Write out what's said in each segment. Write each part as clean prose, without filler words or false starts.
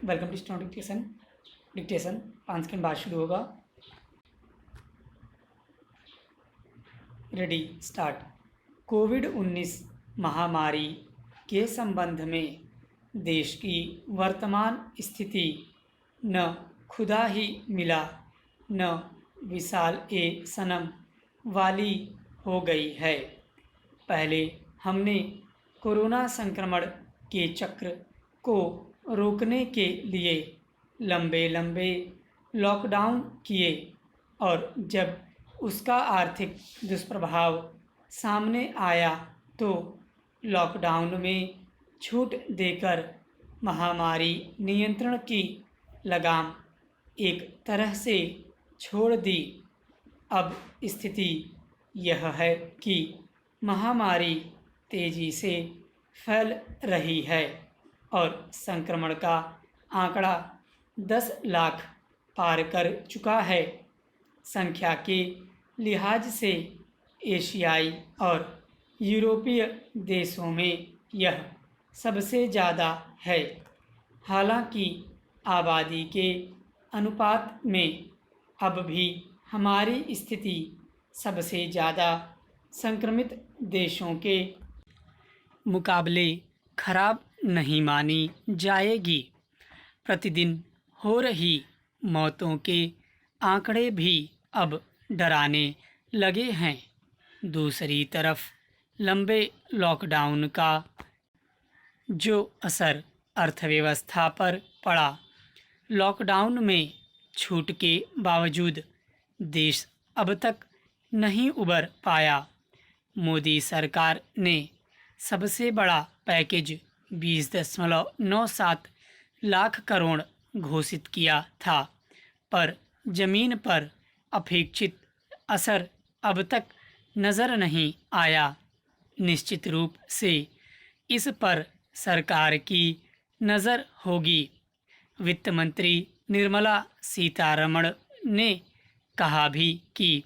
Welcome to student dictation 5 second बाद शुरू होगा। Ready start. कोविड-19 महामारी के संबंध में देश की वर्तमान स्थिति न खुदा ही मिला न विशाल ए सनम वाली हो गई है। पहले हमने कोरोना संक्रमण के चक्र को रोकने के लिए लंबे लंबे लॉकडाउन किए और जब उसका आर्थिक दुष्प्रभाव सामने आया तो लॉकडाउन में छूट देकर महामारी नियंत्रण की लगाम एक तरह से छोड़ दी। अब स्थिति यह है कि महामारी तेज़ी से फैल रही है और संक्रमण का आंकड़ा 10 लाख पार कर चुका है। संख्या के लिहाज से एशियाई और यूरोपीय देशों में यह सबसे ज़्यादा है। हालांकि आबादी के अनुपात में अब भी हमारी स्थिति सबसे ज़्यादा संक्रमित देशों के मुकाबले खराब नहीं मानी जाएगी। प्रतिदिन हो रही मौतों के आंकड़े भी अब डराने लगे हैं। दूसरी तरफ लंबे लॉकडाउन का जो असर अर्थव्यवस्था पर पड़ा, लॉकडाउन में छूट के बावजूद देश अब तक नहीं उबर पाया। मोदी सरकार ने सबसे बड़ा पैकेज 20.97 लाख करोड़ घोषित किया था, पर ज़मीन पर अपेक्षित असर अब तक नज़र नहीं आया। निश्चित रूप से इस पर सरकार की नज़र होगी। वित्त मंत्री निर्मला सीतारमण ने कहा भी कि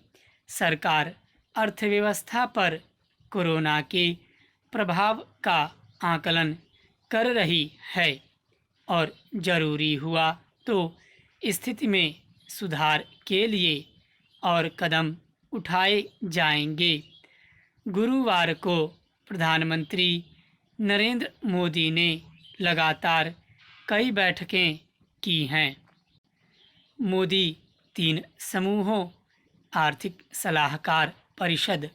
सरकार अर्थव्यवस्था पर कोरोना के प्रभाव का आकलन कर रही है और ज़रूरी हुआ तो स्थिति में सुधार के लिए और कदम उठाए जाएंगे। गुरुवार को प्रधानमंत्री नरेंद्र मोदी ने लगातार कई बैठकें की हैं। मोदी 3 समूहों आर्थिक सलाहकार परिषद,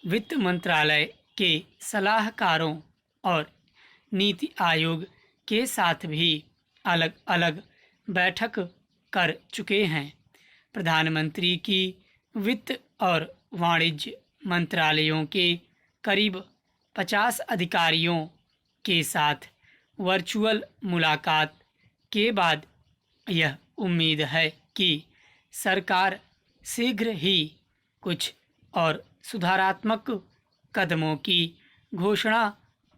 वित्त मंत्रालय के सलाहकारों और नीति आयोग के साथ भी अलग अलग बैठक कर चुके हैं। प्रधानमंत्री की वित्त और वाणिज्य मंत्रालयों के करीब 50 अधिकारियों के साथ वर्चुअल मुलाकात के बाद यह उम्मीद है कि सरकार शीघ्र ही कुछ और सुधारात्मक कदमों की घोषणा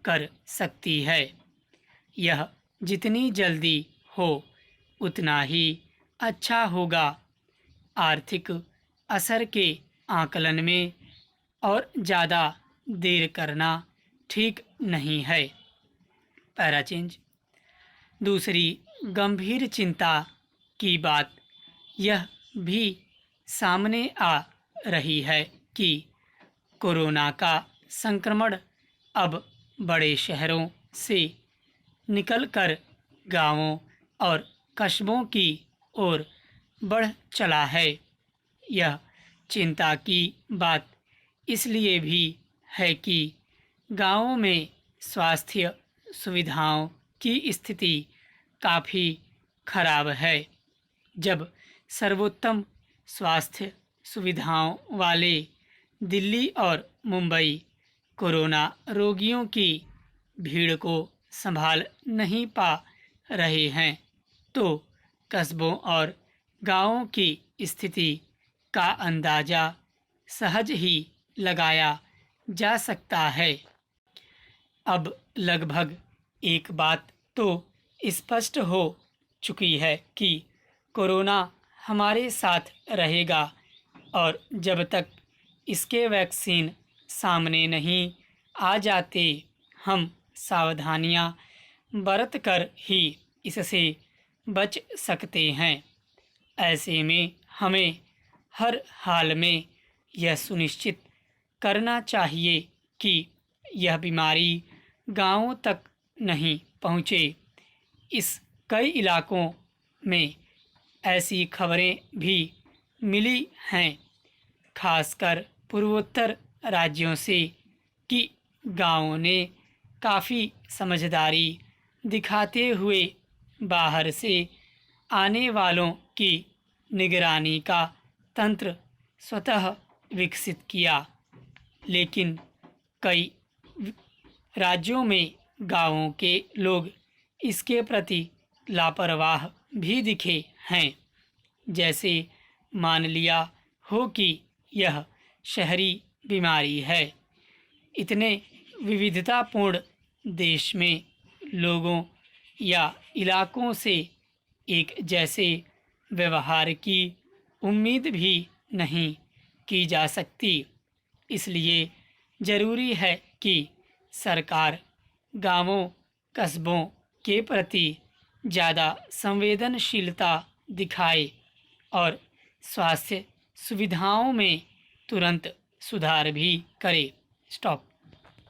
कर सकती है। यह जितनी जल्दी हो उतना ही अच्छा होगा। आर्थिक असर के आकलन में और ज़्यादा देर करना ठीक नहीं है। Para change. दूसरी गंभीर चिंता की बात यह भी सामने आ रही है कि कोरोना का संक्रमण अब बड़े शहरों से निकलकर गांवों और कस्बों की ओर बढ़ चला है। यह चिंता की बात इसलिए भी है कि गांवों में स्वास्थ्य सुविधाओं की स्थिति काफ़ी खराब है। जब सर्वोत्तम स्वास्थ्य सुविधाओं वाले दिल्ली और मुंबई कोरोना रोगियों की भीड़ को संभाल नहीं पा रहे हैं, तो कस्बों और गांवों की स्थिति का अंदाज़ा सहज ही लगाया जा सकता है। अब लगभग एक बात तो स्पष्ट हो चुकी है कि कोरोना हमारे साथ रहेगा और जब तक इसके वैक्सीन सामने नहीं आ जाते हम सावधानियां बरत कर ही इससे बच सकते हैं। ऐसे में हमें हर हाल में यह सुनिश्चित करना चाहिए कि यह बीमारी गांवों तक नहीं पहुंचे। इस कई इलाकों में ऐसी खबरें भी मिली हैं, खासकर पूर्वोत्तर राज्यों से, कि गांवों ने काफ़ी समझदारी दिखाते हुए बाहर से आने वालों की निगरानी का तंत्र स्वतः विकसित किया। लेकिन कई राज्यों में गांवों के लोग इसके प्रति लापरवाह भी दिखे हैं, जैसे मान लिया हो कि यह शहरी बीमारी है। इतने विविधतापूर्ण देश में लोगों या इलाकों से एक जैसे व्यवहार की उम्मीद भी नहीं की जा सकती। इसलिए ज़रूरी है कि सरकार गांवों कस्बों के प्रति ज़्यादा संवेदनशीलता दिखाए और स्वास्थ्य सुविधाओं में तुरंत सुधार भी करे। स्टॉप।